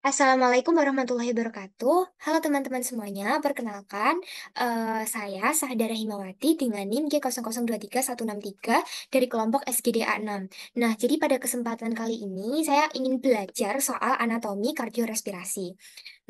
Assalamualaikum warahmatullahi wabarakatuh. Halo teman-teman semuanya, perkenalkan saya Sahdara Himawati dengan NIM G00236163 dari kelompok SGDA 6. Nah, jadi pada kesempatan kali ini saya ingin belajar soal anatomi kardiorespirasi.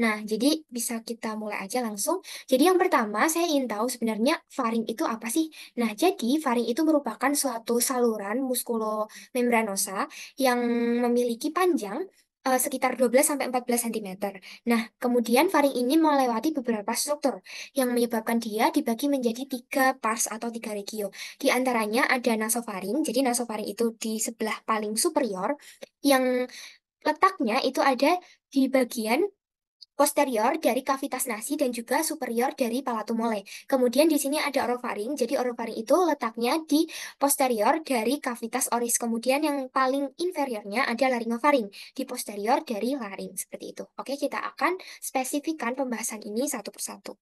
Nah, jadi bisa kita mulai aja langsung. Jadi yang pertama saya ingin tahu sebenarnya faring itu apa sih? Nah, jadi faring itu merupakan suatu saluran muskulomembranosa yang memiliki panjang sekitar 12 sampai 14 cm. Nah, kemudian faring ini melewati beberapa struktur yang menyebabkan dia dibagi menjadi tiga pars atau tiga regio. Di antaranya ada nasofaring. Jadi nasofaring itu di sebelah paling superior yang letaknya itu ada di bagian posterior dari kavitas nasi dan juga superior dari palatum mole. Kemudian di sini ada orofaring. Jadi orofaring itu letaknya di posterior dari kavitas oris. Kemudian yang paling inferiornya ada laringofaring di posterior dari laring. Seperti itu. Oke, kita akan spesifikkan pembahasan ini satu persatu.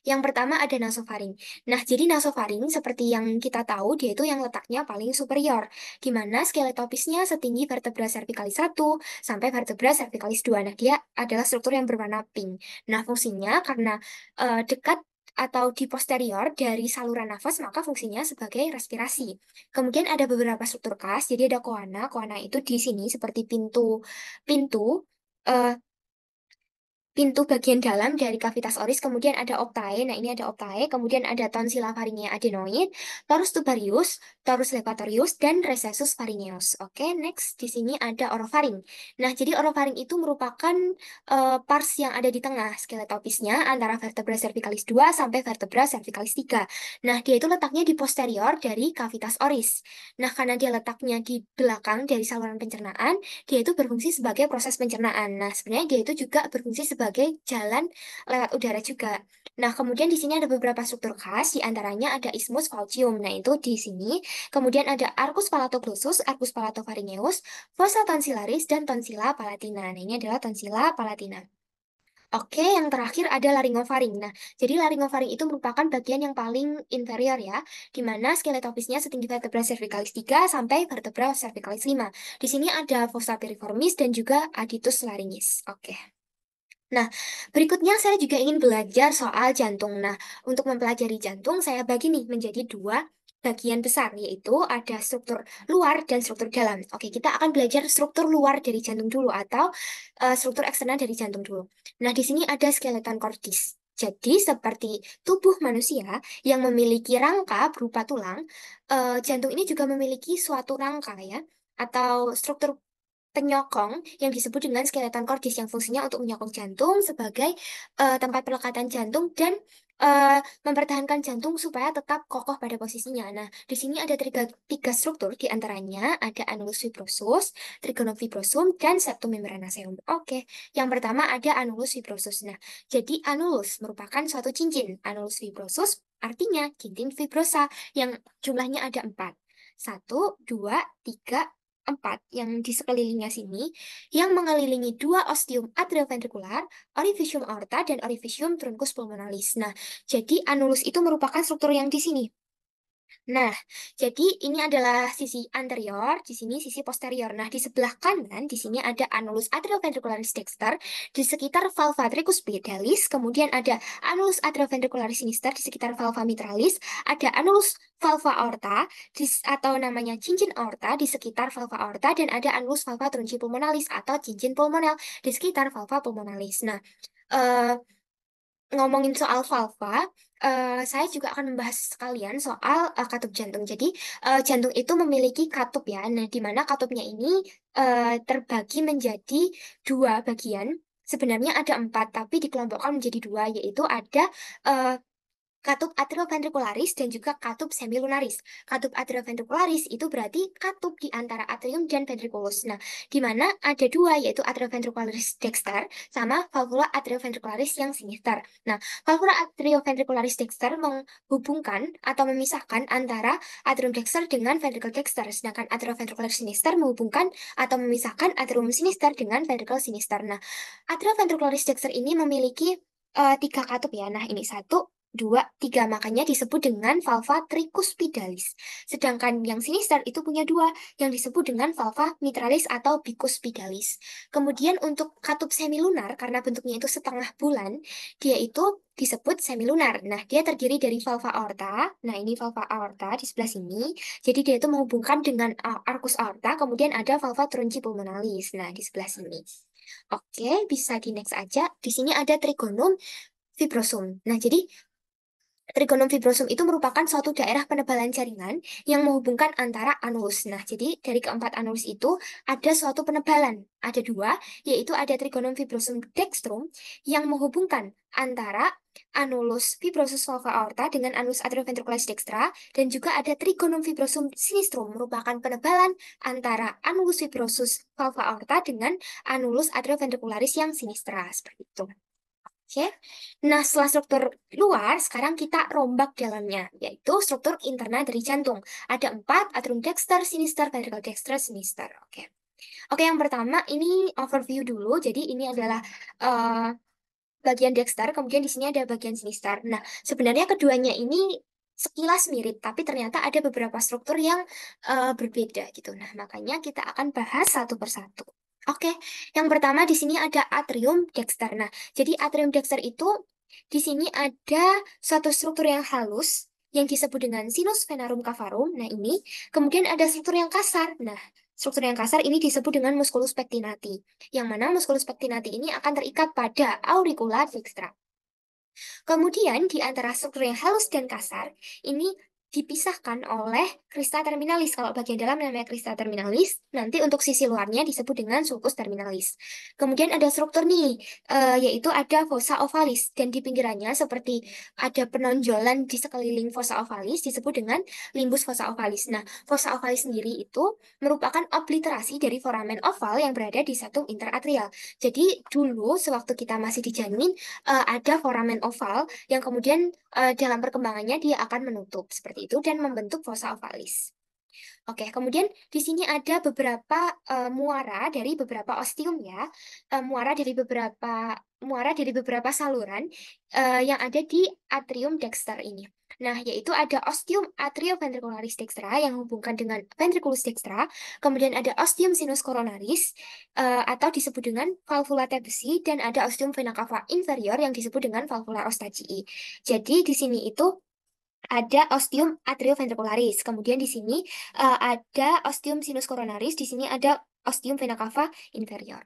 Yang pertama ada nasofaring. Nah, jadi nasofaring seperti yang kita tahu, dia itu yang letaknya paling superior, di mana skeletopisnya setinggi vertebra cervicalis 1 sampai vertebra cervicalis 2. Nah, dia adalah struktur yang berwarna pink. Nah, fungsinya karena dekat atau di posterior dari saluran nafas, maka fungsinya sebagai respirasi. Kemudian ada beberapa struktur khas, jadi ada koana. Koana itu di sini seperti pintu pintu eh, pintu bagian dalam dari kavitas oris, kemudian ada optae, nah ini ada optae, kemudian ada tonsila faringea adenoid, torus tubarius, torus levatorius, dan recessus pharyngeus. Oke, next di sini ada orofaring. Nah, jadi orofaring itu merupakan pars yang ada di tengah skeletopisnya antara vertebra cervicalis 2 sampai vertebra cervicalis 3. Nah, dia itu letaknya di posterior dari kavitas oris. Nah, karena dia letaknya di belakang dari saluran pencernaan, dia itu berfungsi sebagai proses pencernaan. Nah, sebenarnya dia itu juga berfungsi sebagai jalan lewat udara juga. Nah, kemudian di sini ada beberapa struktur khas, di antaranya ada isthmus falcium. Nah, itu di sini. Kemudian ada arcus palatoglossus, arcus palatopharyngeus, fossa tonsillaris, dan tonsilla palatina. Nah, ini adalah tonsilla palatina. Oke, yang terakhir ada laringofaring. Nah, jadi laringofaring itu merupakan bagian yang paling inferior ya, di mana skeletopisnya setinggi vertebra cervicalis 3 sampai vertebra cervicalis 5. Di sini ada fossa piriformis dan juga aditus laringis. Oke. Nah, berikutnya saya juga ingin belajar soal jantung. Nah, untuk mempelajari jantung, saya bagi nih menjadi dua bagian besar, yaitu ada struktur luar dan struktur dalam. Oke, kita akan belajar struktur luar dari jantung dulu atau struktur eksternal dari jantung dulu. Nah, di sini ada skeleton cordis. Jadi, seperti tubuh manusia yang memiliki rangka berupa tulang, jantung ini juga memiliki suatu rangka ya, atau struktur penyokong yang disebut dengan skeleton cordis yang fungsinya untuk menyokong jantung sebagai tempat pelekatan jantung dan mempertahankan jantung supaya tetap kokoh pada posisinya. Nah, di sini ada tiga struktur, di antaranya ada annulus fibrosus, trigonum fibrosum, dan septum membranaceum. Oke, yang pertama ada annulus fibrosus. Nah, jadi annulus merupakan suatu cincin. Annulus fibrosus artinya cincin fibrosa yang jumlahnya ada 4. Satu, dua, tiga, 4 yang di sekelilingnya sini yang mengelilingi dua ostium atrioventrikular, orificium aorta, dan orificium truncus pulmonalis. Nah, jadi anulus itu merupakan struktur yang di sini. Nah, jadi ini adalah sisi anterior, di sini sisi posterior. Nah, di sebelah kanan, di sini ada annulus atrioventricularis dexter, di sekitar valva tricuspidales, kemudian ada annulus atrioventricularis sinister di sekitar valva mitralis, ada annulus valva aorta, atau namanya cincin aorta di sekitar valva aorta, dan ada annulus valva trunci pulmonalis atau cincin pulmonal di sekitar valva pulmonalis. Nah, eh, ngomongin soal valva, saya juga akan membahas sekalian soal katup jantung. Jadi, jantung itu memiliki katup ya. Nah, di mana katupnya ini terbagi menjadi dua bagian. Sebenarnya ada 4, tapi dikelompokkan menjadi dua, yaitu ada eh, katup atrioventricularis dan juga katup semilunaris. Katup atrioventricularis itu berarti katup di antara atrium dan ventriculus. Nah, di mana ada dua, yaitu atrioventricularis dexter sama valvula atrioventricularis yang sinister. Nah, valvula atrioventricularis dexter menghubungkan atau memisahkan antara atrium dexter dengan ventricle dexter, sedangkan atrioventricularis sinister menghubungkan atau memisahkan atrium sinister dengan ventricle sinister. Nah, atrioventricularis dexter ini memiliki tiga katup ya. Nah, ini satu, 2, 3. Makanya disebut dengan valva tricuspidalis. Sedangkan yang sinister itu punya 2, yang disebut dengan valva mitralis atau bicuspidalis. Kemudian untuk katup semilunar, karena bentuknya itu setengah bulan, dia itu disebut semilunar. Nah, dia terdiri dari valva aorta. Nah, ini valva aorta di sebelah sini. Jadi dia itu menghubungkan dengan arcus aorta, kemudian ada valva trunci pulmonalis. Nah, di sebelah sini. Oke, bisa di next aja. Di sini ada trigonum fibrosum. Nah, jadi trigonum fibrosum itu merupakan suatu daerah penebalan jaringan yang menghubungkan antara anulus. Nah, jadi dari keempat anulus itu ada suatu penebalan. Ada 2, yaitu ada trigonum fibrosum dextrum yang menghubungkan antara anulus fibrosus valva aorta dengan anulus atrioventricularis dextra, dan juga ada trigonum fibrosum sinistrum merupakan penebalan antara anulus fibrosus valva aorta dengan anulus atrioventricularis yang sinistra. Seperti itu. Oke. Nah, setelah struktur luar, sekarang kita rombak dalamnya, yaitu struktur internal dari jantung. Ada 4, atrium dexter, sinister, ventricle dexter, sinister. Oke. Oke, yang pertama ini overview dulu. Jadi ini adalah eh, bagian dexter, kemudian di sini ada bagian sinister. Nah, sebenarnya keduanya ini sekilas mirip, tapi ternyata ada beberapa struktur yang berbeda gitu. Nah, makanya kita akan bahas satu persatu. Oke, yang pertama di sini ada atrium dexter. Nah, jadi atrium dexter itu di sini ada suatu struktur yang halus yang disebut dengan sinus venarum cavarum. Nah, ini kemudian ada struktur yang kasar. Nah, struktur yang kasar ini disebut dengan musculus pectinati, yang mana musculus pectinati ini akan terikat pada auricula dextra. Kemudian di antara struktur yang halus dan kasar, ini dipisahkan oleh crista terminalis. Kalau bagian dalam namanya crista terminalis, nanti untuk sisi luarnya disebut dengan sulcus terminalis. Kemudian ada struktur nih, yaitu ada fossa ovalis, dan di pinggirannya seperti ada penonjolan di sekeliling fossa ovalis disebut dengan limbus fossa ovalis. Nah, fossa ovalis sendiri itu merupakan obliterasi dari foramen oval yang berada di satu interatrial. Jadi dulu sewaktu kita masih di janin, ada foramen oval yang kemudian dalam perkembangannya dia akan menutup seperti itu dan membentuk fossa ovalis. Oke, kemudian di sini ada beberapa muara dari beberapa ostium ya, muara dari beberapa saluran yang ada di atrium dexter ini. Nah, yaitu ada ostium atrioventricularis dextra yang menghubungkan dengan ventriculus dextra, kemudian ada ostium sinus coronaris atau disebut dengan valvula T besi, dan ada ostium vena cava inferior yang disebut dengan valvula Ostagii. Jadi di sini itu ada ostium atrioventricularis. Kemudian di sini ada ostium sinus coronaris, di sini ada ostium vena cava inferior.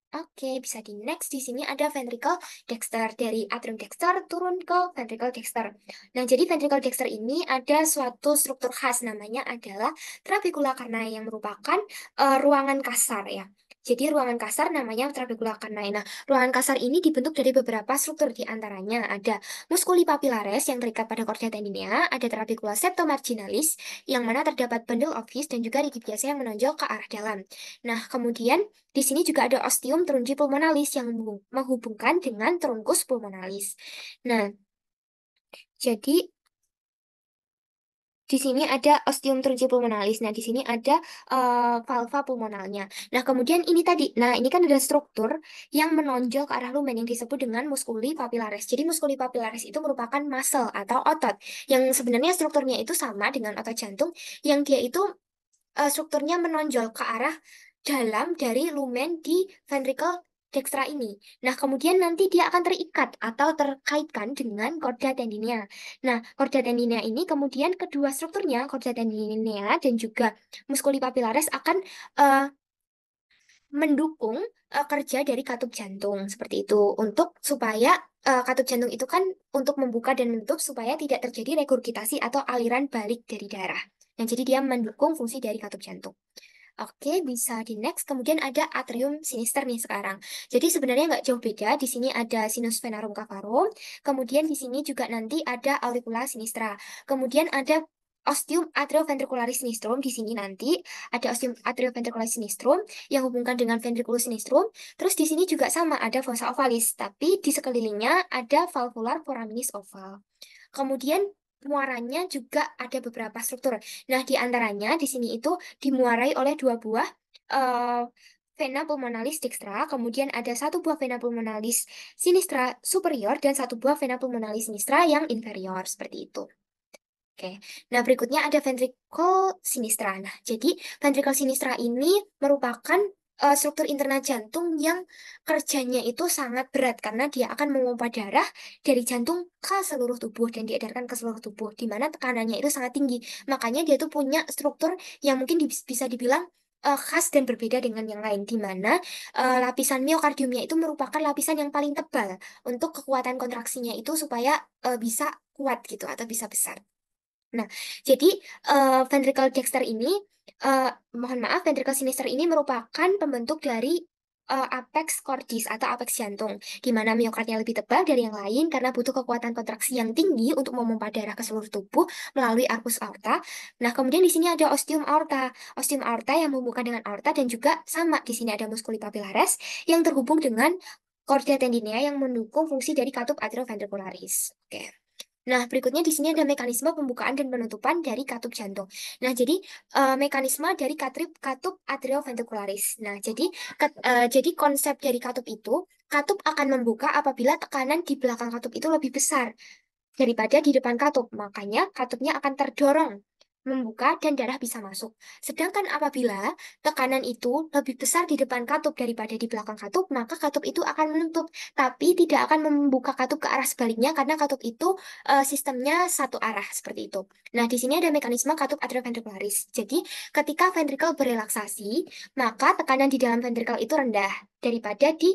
Oke, bisa di next. Di sini ada ventricle dexter. Dari atrium dexter turun ke ventricle dexter. Nah, jadi ventricle dexter ini ada suatu struktur khas, namanya adalah trabecula carnae, yang merupakan ruangan kasar ya. Jadi ruangan kasar namanya trabecula carnae. Nah, ruangan kasar ini dibentuk dari beberapa struktur, di antaranya ada musculi papillaris yang terikat pada chorda tendinea, ada trabecula septomarginalis yang mana terdapat bundle of his dan juga rigid biasa yang menonjol ke arah dalam. Nah, kemudian di sini juga ada ostium trunci pulmonalis yang menghubungkan dengan truncus pulmonalis. Nah, jadi di sini ada ostium trunci pulmonalis. Nah, di sini ada valva pulmonalnya. Nah, kemudian ini tadi. Nah, ini kan ada struktur yang menonjol ke arah lumen yang disebut dengan musculi papillaris. Jadi musculi papillaris itu merupakan muscle atau otot yang sebenarnya strukturnya itu sama dengan otot jantung, yang dia itu strukturnya menonjol ke arah dalam dari lumen di ventricle dextra ini. Nah, kemudian nanti dia akan terikat atau terkaitkan dengan chorda tendinea. Nah, chorda tendinea ini kemudian kedua strukturnya, chorda tendinea dan juga musculi papillaris akan eh, mendukung kerja dari katup jantung seperti itu, untuk supaya katup jantung itu kan untuk membuka dan menutup supaya tidak terjadi regurgitasi atau aliran balik dari darah. Nah, jadi dia mendukung fungsi dari katup jantung. Oke, bisa di next. Kemudian ada atrium sinister nih sekarang. Jadi sebenarnya nggak jauh beda. Di sini ada sinus venarum cavarum. Kemudian di sini juga nanti ada auricula sinistra. Kemudian ada ostium atrioventricularis sinistrum. Di sini nanti ada ostium atrioventricularis sinistrum yang hubungkan dengan ventriculus sinistrum. Terus di sini juga sama, ada fossa ovalis. Tapi di sekelilingnya ada valvular foraminis oval. Kemudian muaranya juga ada beberapa struktur. Nah, di antaranya di sini itu dimuarai oleh dua buah eh, vena pulmonalis dextra, kemudian ada satu buah vena pulmonalis sinistra superior, dan satu buah vena pulmonalis sinistra yang inferior, seperti itu. Oke, nah berikutnya ada ventricle sinistra. Nah, jadi ventricle sinistra ini merupakan struktur internal jantung yang kerjanya itu sangat berat karena dia akan memompa darah dari jantung ke seluruh tubuh dan diedarkan ke seluruh tubuh, di mana tekanannya itu sangat tinggi. Makanya dia tuh punya struktur yang mungkin bisa dibilang khas dan berbeda dengan yang lain, di mana lapisan miokardiumnya itu merupakan lapisan yang paling tebal untuk kekuatan kontraksinya itu supaya bisa kuat gitu atau bisa besar. Nah, jadi ventricle dexter ini, eh, mohon maaf, ventricle sinister ini merupakan pembentuk dari apex cordis atau apex jantung, di mana miokardnya lebih tebal dari yang lain karena butuh kekuatan kontraksi yang tinggi untuk memompa darah ke seluruh tubuh melalui arcus aorta. Nah, kemudian di sini ada ostium aorta. Ostium aorta yang menghubungkan dengan aorta dan juga sama di sini ada musculi papillaris yang terhubung dengan chordae tendinea yang mendukung fungsi dari katup atrioventricularis. Oke. Nah, berikutnya di sini ada mekanisme pembukaan dan penutupan dari katup jantung. Nah, jadi mekanisme dari katup atrioventricularis. Nah, jadi konsep dari katup itu, katup akan membuka apabila tekanan di belakang katup itu lebih besar daripada di depan katup. Makanya katupnya akan terdorong membuka dan darah bisa masuk. Sedangkan apabila tekanan itu lebih besar di depan katup daripada di belakang katup, maka katup itu akan menutup, tapi tidak akan membuka katup ke arah sebaliknya karena katup itu sistemnya satu arah seperti itu. Nah, di sini ada mekanisme katup atrioventricularis. Jadi, ketika ventrikel berelaksasi, maka tekanan di dalam ventrikel itu rendah daripada di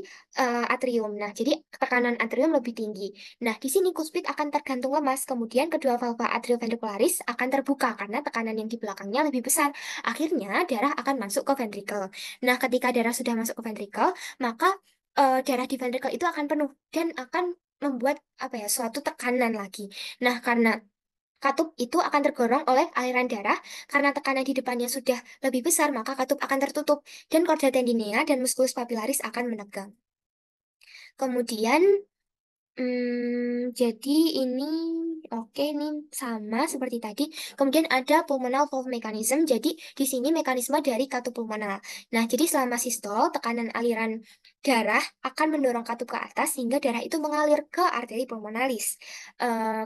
atrium. Nah, jadi tekanan atrium lebih tinggi. Nah, di sini kuspit akan tergantung lemas, kemudian kedua valva atrioventricularis akan terbuka karena tekanan yang di belakangnya lebih besar. Akhirnya, darah akan masuk ke ventrikel. Nah, ketika darah sudah masuk ke ventrikel, maka darah di ventrikel itu akan penuh dan akan membuat apa ya, suatu tekanan lagi. Nah, karena katup itu akan tergorong oleh aliran darah karena tekanan di depannya sudah lebih besar, maka katup akan tertutup dan chordae tendinea dan musculus papillaris akan menegang. Kemudian jadi ini oke nih sama seperti tadi. Kemudian ada pulmonal valve mechanism. Jadi di sini mekanisme dari katup pulmonal. Nah, jadi selama sistol, tekanan aliran darah akan mendorong katup ke atas sehingga darah itu mengalir ke arteri pulmonalis.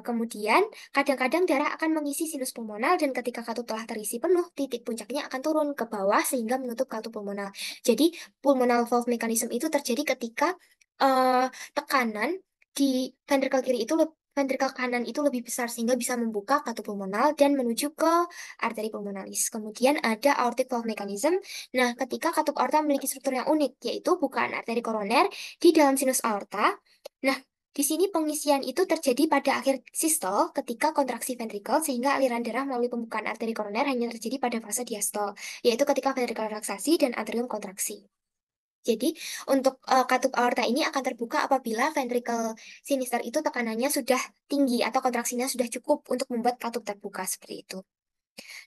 Kemudian kadang-kadang darah akan mengisi sinus pulmonal dan ketika katup telah terisi penuh, titik puncaknya akan turun ke bawah sehingga menutup katup pulmonal. Jadi pulmonal valve mechanism itu terjadi ketika eh, tekanan di ventrikel kiri itu ventrikel kanan itu lebih besar sehingga bisa membuka katup pulmonal dan menuju ke arteri pulmonalis. Kemudian ada aortic valve mechanism. Nah, ketika katup aorta memiliki struktur yang unik, yaitu bukaan arteri koroner di dalam sinus aorta. Nah, di sini pengisian itu terjadi pada akhir sistol ketika kontraksi ventrikel sehingga aliran darah melalui pembukaan arteri koroner hanya terjadi pada fase diastol, yaitu ketika ventrikel relaksasi dan atrium kontraksi. Jadi, untuk katup aorta ini akan terbuka apabila ventricle sinister itu tekanannya sudah tinggi atau kontraksinya sudah cukup untuk membuat katup terbuka seperti itu.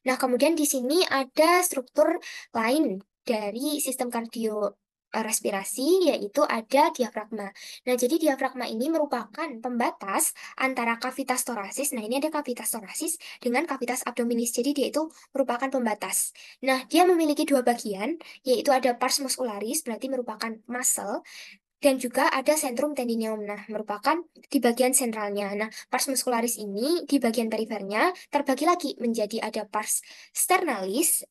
Nah, kemudian di sini ada struktur lain dari sistem kardiorespirasi, yaitu ada diafragma. Nah, jadi diafragma ini merupakan pembatas antara kavitas torasis, nah ini ada kavitas torasis dengan kavitas abdominis, jadi dia itu merupakan pembatas. Nah, dia memiliki dua bagian, yaitu ada pars muscularis, berarti merupakan muscle, dan juga ada centrum tendineum, nah merupakan di bagian sentralnya. Nah, pars muscularis ini di bagian perifernya terbagi lagi menjadi ada pars sternalis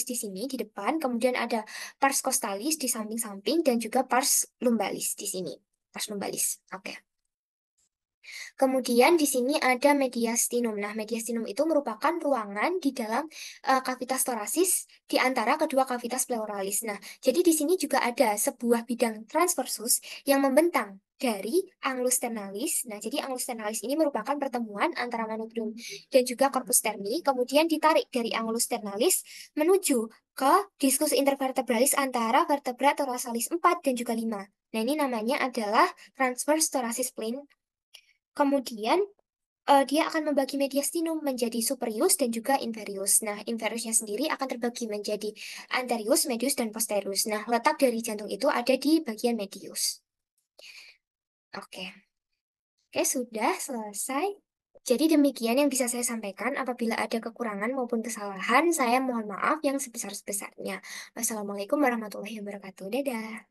di sini di depan, kemudian ada pars costalis di samping-samping, dan juga pars lumbalis di sini. Pars lumbalis. Oke. Kemudian di sini ada mediastinum. Nah, mediastinum itu merupakan ruangan di dalam kavitas torasis di antara kedua kavitas pleuralis. Nah, jadi di sini juga ada sebuah bidang transversus yang membentang dari anglus ternalis. Nah, jadi anglus ternalis ini merupakan pertemuan antara manubrium dan juga corpus terni, kemudian ditarik dari anglus ternalis menuju ke diskus intervertebralis antara vertebra thoracalis 4 dan juga 5. Nah, ini namanya adalah transverse thoracic plane. Kemudian dia akan membagi mediastinum menjadi superius dan juga inferius. Nah, inferiusnya sendiri akan terbagi menjadi anterius, medius, dan posterius. Nah, letak dari jantung itu ada di bagian medius. Oke, oke sudah selesai. Jadi demikian yang bisa saya sampaikan. Apabila ada kekurangan maupun kesalahan, saya mohon maaf yang sebesar-besarnya. Wassalamualaikum warahmatullahi wabarakatuh. Dadah.